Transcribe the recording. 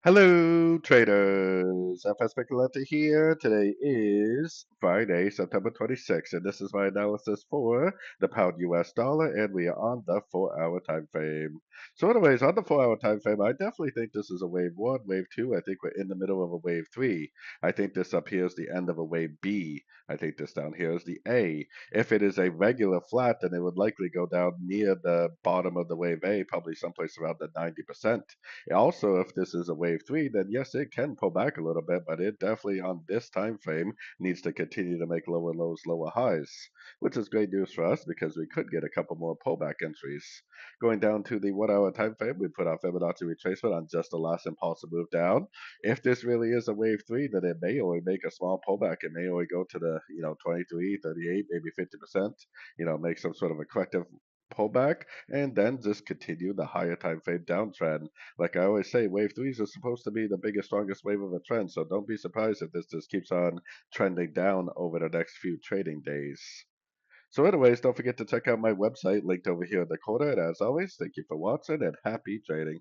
Hello, traders. FX Pip Collector here. Today is Friday, September 26th, and this is my analysis for the pound US dollar, and we are on the 4-hour time frame. So, anyways, on the 4-hour time frame, I definitely think this is a wave one, wave two. I think we're in the middle of a wave three. I think this up here is the end of a wave B. I think this down here is the A. If it is a regular flat, then it would likely go down near the bottom of the wave A, probably someplace around the 90%. Also, if this is a wave three, then yes, it can pull back a little bit, but it definitely on this time frame needs to continue to make lower lows, lower highs, which is great news for us because we could get a couple more pullback entries. Going down to the 1 hour time frame, we put our Fibonacci retracement on just the last impulsive move down. If this really is a wave three, then it may only make a small pullback. It may only go to the 23, 38, maybe 50%. Make some sort of a corrective pullback and then just continue the higher time frame downtrend. Like I always say, wave threes are supposed to be the biggest, strongest wave of a trend. So don't be surprised if this just keeps on trending down over the next few trading days. So, anyways, don't forget to check out my website linked over here in the corner. And as always, thank you for watching and happy trading.